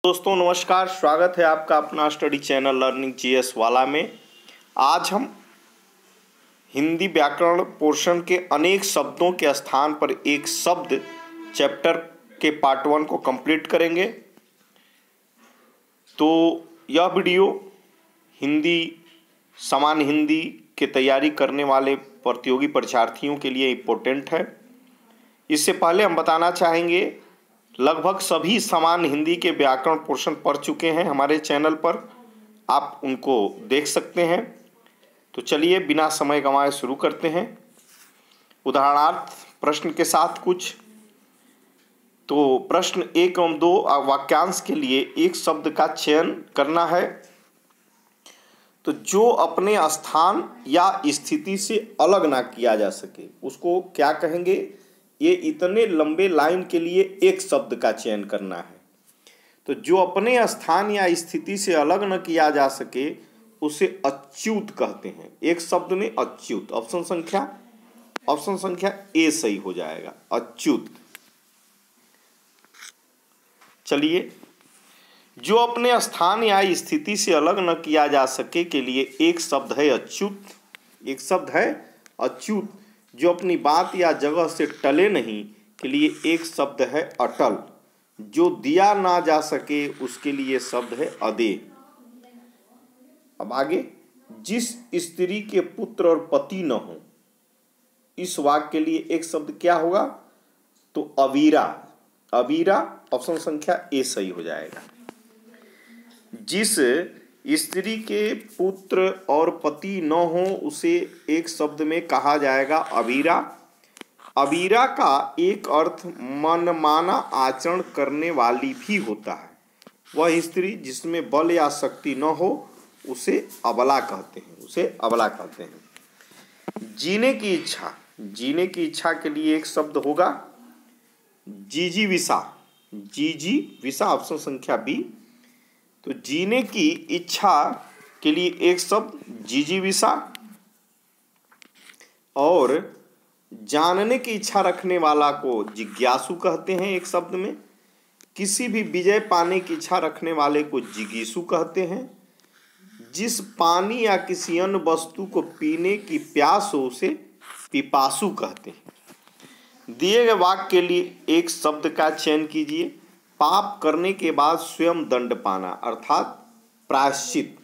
दोस्तों नमस्कार, स्वागत है आपका अपना स्टडी चैनल लर्निंग जीएस वाला में। आज हम हिंदी व्याकरण पोर्शन के अनेक शब्दों के स्थान पर एक शब्द चैप्टर के पार्ट 1 को कंप्लीट करेंगे। तो यह वीडियो हिंदी सामान्य हिंदी की तैयारी करने वाले प्रतियोगी परीक्षार्थियों के लिए इम्पोर्टेंट है। इससे पहले हम बताना चाहेंगे लगभग सभी सामान्य हिंदी के व्याकरण पोर्शन पढ़ चुके हैं हमारे चैनल पर, आप उनको देख सकते हैं। तो चलिए बिना समय गंवाए शुरू करते हैं उदाहरणार्थ प्रश्न के साथ कुछ। तो प्रश्न 1 एवं 2 वाक्यांश के लिए एक शब्द का चयन करना है। तो जो अपने स्थान या स्थिति से अलग ना किया जा सके उसको क्या कहेंगे। ये इतने लंबे लाइन के लिए एक शब्द का चयन करना है। तो जो अपने स्थान या स्थिति से अलग न किया जा सके उसे अच्युत कहते हैं। एक शब्द में अच्युत। ऑप्शन संख्या ए सही हो जाएगा, अच्युत। चलिए, जो अपने स्थान या स्थिति से अलग न किया जा सके के लिए एक शब्द है अच्युत। एक शब्द है अच्युत। जो अपनी बात या जगह से टले नहीं के लिए एक शब्द है अटल। जो दिया ना जा सके उसके लिए शब्द है अदेय। अब आगे, जिस स्त्री के पुत्र और पति न हो, इस वाक्य के लिए एक शब्द क्या होगा। तो अवीरा। अवीरा ऑप्शन संख्या ए सही हो जाएगा। जिस स्त्री के पुत्र और पति न हो उसे एक शब्द में कहा जाएगा अवीरा। अवीरा का एक अर्थ मनमाना आचरण करने वाली भी होता है। वह स्त्री जिसमें बल या शक्ति न हो उसे अबला कहते हैं। उसे अबला कहते हैं। जीने की इच्छा। जीने की इच्छा के लिए एक शब्द होगा जिजीविषा। जिजीविषा ऑप्शन संख्या बी। तो जीने की इच्छा के लिए एक शब्द जिजीविषा। और जानने की इच्छा रखने वाला को जिज्ञासु कहते हैं एक शब्द में। किसी भी विजय पाने की इच्छा रखने वाले को जिगीषु कहते हैं। जिस पानी या किसी अन्य वस्तु को पीने की प्यास हो उसे पिपासु कहते हैं। दिए गए वाक्य के लिए एक शब्द का चयन कीजिए। पाप करने के बाद स्वयं दंड पाना अर्थात प्रायश्चित।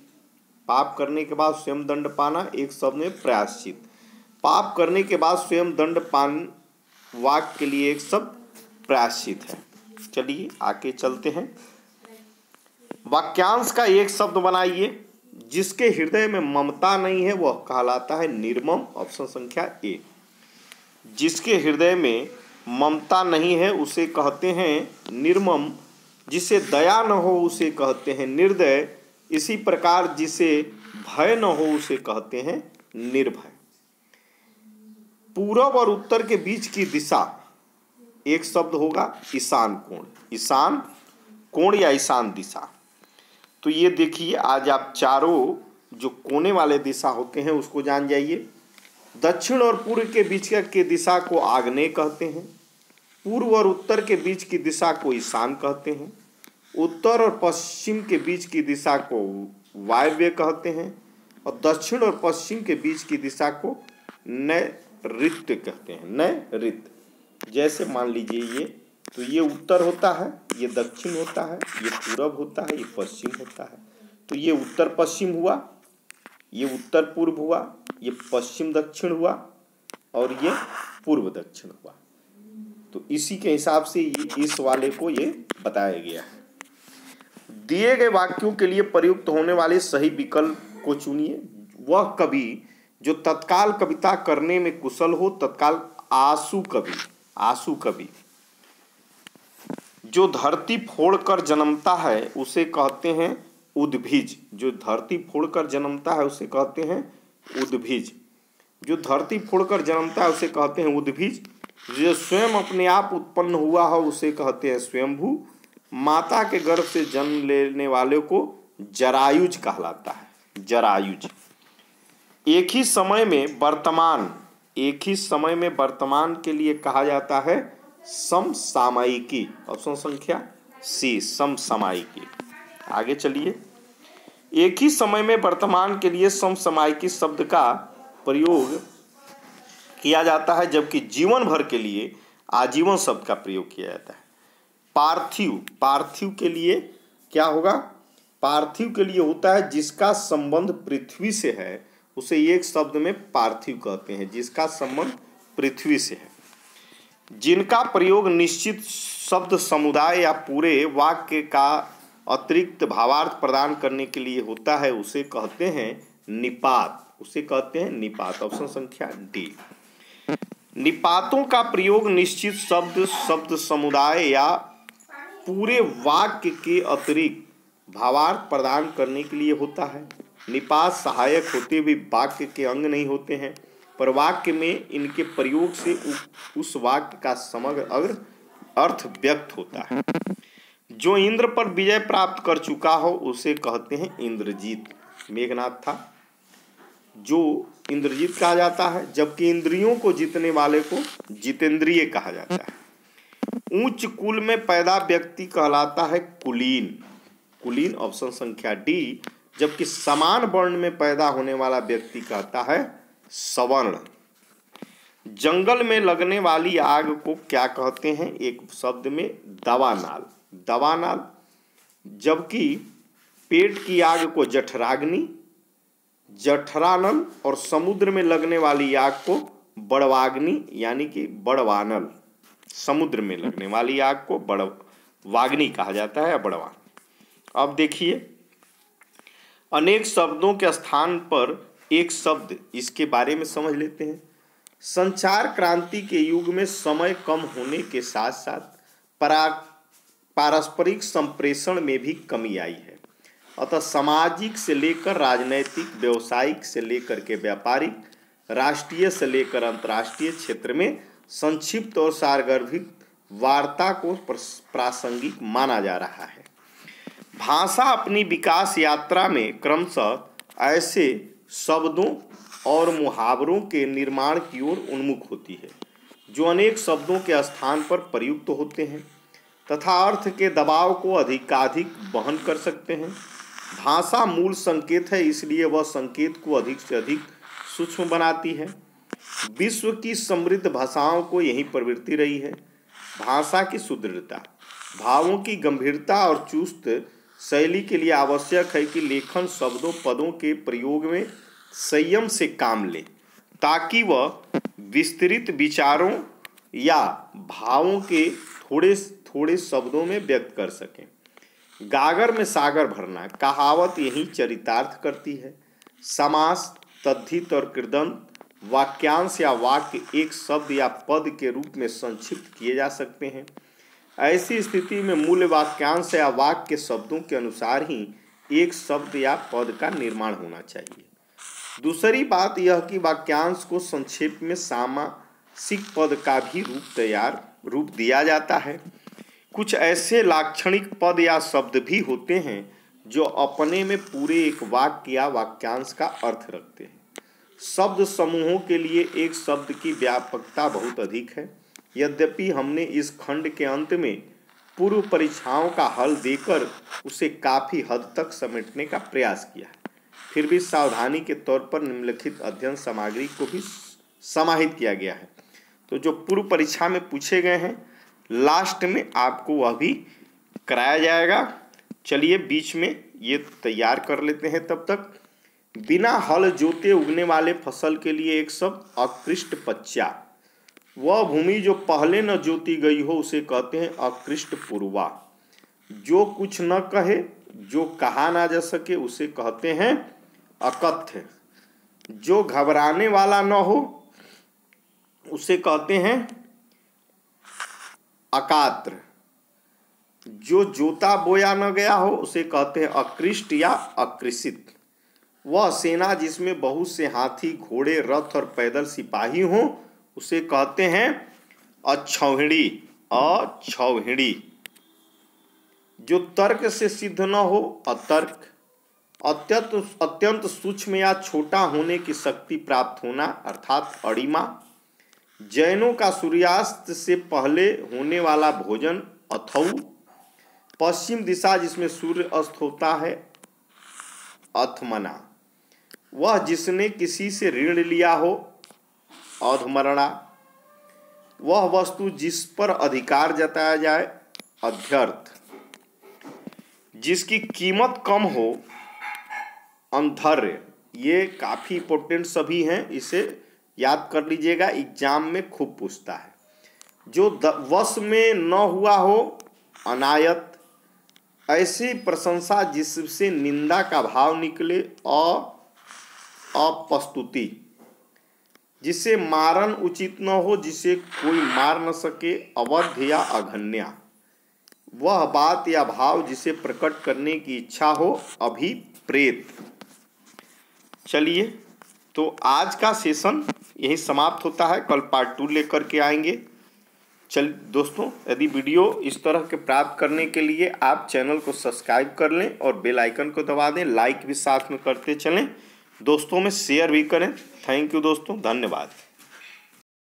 पाप करने के बाद स्वयं दंड पाना एक शब्द में प्रायश्चित। पाप करने के बाद स्वयं दंड पान वाक्य के लिए एक शब्द प्रायश्चित है। चलिए आगे चलते हैं। वाक्यांश का एक शब्द बनाइए। जिसके हृदय में ममता नहीं है वह कहलाता है निर्मम। ऑप्शन संख्या ए। जिसके हृदय में ममता नहीं है उसे कहते हैं निर्मम। जिसे दया न हो उसे कहते हैं निर्दय। इसी प्रकार जिसे भय न हो उसे कहते हैं निर्भय। पूरब और उत्तर के बीच की दिशा एक शब्द होगा ईशान कोण। ईशान कोण या ईशान दिशा। तो ये देखिए, आज आप चारों जो कोने वाले दिशा होते हैं उसको जान जाइए। दक्षिण और पूर्व के बीच की दिशा को आग्नेय कहते हैं। पूर्व और उत्तर के बीच की दिशा को ईशान कहते हैं। उत्तर और पश्चिम के बीच की दिशा को वायव्य कहते हैं। और दक्षिण और पश्चिम के बीच की दिशा को नैऋत्य कहते हैं। नैऋत्य। जैसे मान लीजिए ये उत्तर होता है, ये दक्षिण होता है, ये पूरब होता है, ये पश्चिम होता है। तो ये उत्तर पश्चिम हुआ, ये उत्तर पूर्व हुआ, ये पश्चिम दक्षिण हुआ और ये पूर्व दक्षिण हुआ। तो इसी के हिसाब से इस वाले को ये बताया गया है। दिए गए वाक्यों के लिए प्रयुक्त होने वाले सही विकल्प को चुनिए। वह कवि जो तत्काल कविता करने में कुशल हो। तत्काल आंसू कवि। आंसू कवि। जो धरती फोड़कर जन्मता है उसे कहते हैं उद्भिज। जो धरती फोड़कर जन्मता है उसे कहते हैं उद्भिज। जो धरती फोड़कर जन्मता है उसे कहते हैं उद्भिज। जो स्वयं अपने आप उत्पन्न हुआ हो उसे कहते हैं स्वयंभू। माता के गर्भ से जन्म लेने वाले को जरायुज कहलाता है। जरायुज। एक ही समय में वर्तमान के लिए कहा जाता है समसामयिकी। ऑप्शन संख्या सी समसामयिकी। आगे चलिए। एक ही समय में वर्तमान के लिए समसामयिकी शब्द का प्रयोग किया जाता है, जबकि जीवन भर के लिए आजीवन शब्द का प्रयोग किया जाता है। पार्थिव के लिए क्या होगा? पार्थिव के लिए होता है जिसका संबंध पृथ्वी से है, उसे एक शब्द में पार्थिव कहते हैं, जिसका संबंध पृथ्वी से है। जिनका प्रयोग निश्चित शब्द समुदाय या पूरे वाक्य का अतिरिक्त भावार्थ प्रदान करने के लिए होता है, उसे कहते हैं निपात। उसे कहते हैं निपात। ऑप्शन संख्या डी। निपातों का प्रयोग निश्चित शब्द समुदाय या पूरे वाक्य के अतिरिक्त भावार्थ प्रदान करने के लिए होता है। निपात सहायक होते हुए वाक्य के अंग नहीं होते हैं, पर वाक्य में इनके प्रयोग से उस वाक्य का समग्र अर्थ व्यक्त होता है। जो इंद्र पर विजय प्राप्त कर चुका हो उसे कहते हैं इंद्रजीत। मेघनाथ था जो इंद्रजीत कहा जाता है, जबकि इंद्रियों को जीतने वाले को जितेंद्रिय कहा जाता है। उच्च कुल में पैदा व्यक्ति कहलाता है कुलीन। कुलीन ऑप्शन संख्या डी। जबकि समान वर्ण में पैदा होने वाला व्यक्ति कहता है सवर्ण। जंगल में लगने वाली आग को क्या कहते हैं? एक शब्द में दवानाल। दवानाल। जबकि पेट की आग को जठराग्नि, जठरानल, और समुद्र में लगने वाली आग को बड़वाग्नि यानी कि बड़वानल। समुद्र में लगने वाली आग को बड़वाग्नि कहा जाता है, बड़वान। अब देखिए, अनेक शब्दों के स्थान पर एक शब्द, इसके बारे में समझ लेते हैं। संचार क्रांति के युग में समय कम होने के साथ साथ पारस्परिक संप्रेषण में भी कमी आई है। अतः सामाजिक से लेकर राजनैतिक, व्यवसायिक से लेकर के व्यापारिक, राष्ट्रीय से लेकर अंतर्राष्ट्रीय क्षेत्र में संक्षिप्त और सारगर्भित वार्ता को प्रासंगिक माना जा रहा है। भाषा अपनी विकास यात्रा में क्रमशः ऐसे शब्दों और मुहावरों के निर्माण की ओर उन्मुख होती है जो अनेक शब्दों के स्थान पर प्रयुक्त होते हैं तथा अर्थ के दबाव को अधिकाधिक वहन कर सकते हैं। भाषा मूल संकेत है, इसलिए वह संकेत को अधिक से अधिक सूक्ष्म बनाती है। विश्व की समृद्ध भाषाओं को यही प्रवृत्ति रही है। भाषा की सुदृढ़ता, भावों की गंभीरता और चुस्त शैली के लिए आवश्यक है कि लेखन शब्दों पदों के प्रयोग में संयम से काम ले, ताकि वह विस्तृत विचारों या भावों के थोड़े थोड़े शब्दों में व्यक्त कर सकें। गागर में सागर भरना कहावत यही चरितार्थ करती है। समास, तद्धित और कृदंत, वाक्यांश या वाक्य एक शब्द या पद के रूप में संक्षिप्त किए जा सकते हैं। ऐसी स्थिति में मूल वाक्यांश या वाक्य के शब्दों के अनुसार ही एक शब्द या पद का निर्माण होना चाहिए। दूसरी बात यह कि वाक्यांश को संक्षेप में सामासिक पद का भी रूप दिया जाता है। कुछ ऐसे लाक्षणिक पद या शब्द भी होते हैं जो अपने में पूरे एक वाक्य या वाक्यांश का अर्थ रखते हैं। शब्द समूहों के लिए एक शब्द की व्यापकता बहुत अधिक है। यद्यपि हमने इस खंड के अंत में पूर्व परीक्षाओं का हल देकर उसे काफ़ी हद तक समेटने का प्रयास किया है, फिर भी सावधानी के तौर पर निम्नलिखित अध्ययन सामग्री को भी समाहित किया गया है। तो जो पूर्व परीक्षा में पूछे गए हैं लास्ट में आपको वह भी कराया जाएगा। चलिए बीच में ये तैयार कर लेते हैं। तब तक बिना हल जोते उगने वाले फसल के लिए एक शब्द अकृष्ट पच्चा। वह भूमि जो पहले न जोती गई हो उसे कहते हैं अकृष्ट पूर्वा। जो कुछ न कहे, जो कहा ना जा सके उसे कहते हैं अकथ्य। जो घबराने वाला न हो उसे कहते हैं अकात्र। जो जोता बोया न गया हो उसे कहते हैं अकृष्ट या अकृषित। वह सेना जिसमें बहुत से हाथी, घोड़े, रथ और पैदल सिपाही हों उसे कहते हैं अक्षौहिणी। अक्षौहिणी। जो तर्क से सिद्ध न हो अतर्क। अत्यंत सूक्ष्म या छोटा होने की शक्ति प्राप्त होना अर्थात अणिमा। जैनों का सूर्यास्त से पहले होने वाला भोजन अथौ। पश्चिम दिशा जिसमें सूर्य अस्त होता है अथमना। वह जिसने किसी से ऋण लिया हो अधमरणा। वह वस्तु जिस पर अधिकार जताया जाए अध्यर्थ। जिसकी कीमत कम हो अंधर्य। ये काफ़ी इंपॉर्टेंट सभी हैं, इसे याद कर लीजिएगा, एग्जाम में खूब पूछता है। जो वश में न हुआ हो अनायत। ऐसी प्रशंसा जिससे निंदा का भाव निकले अपस्तुति। जिसे मारन उचित न हो, जिसे कोई मार न सके अवध्य या अघन्या। वह बात या भाव जिसे प्रकट करने की इच्छा हो अभिप्रेत। चलिए, तो आज का सेशन यही समाप्त होता है। कल पार्ट 2 लेकर के आएंगे। चल दोस्तों, यदि वीडियो इस तरह के प्राप्त करने के लिए आप चैनल को सब्सक्राइब कर लें और बेल आइकन को दबा दें। लाइक भी साथ में करते चलें, दोस्तों में शेयर भी करें। थैंक यू दोस्तों, धन्यवाद।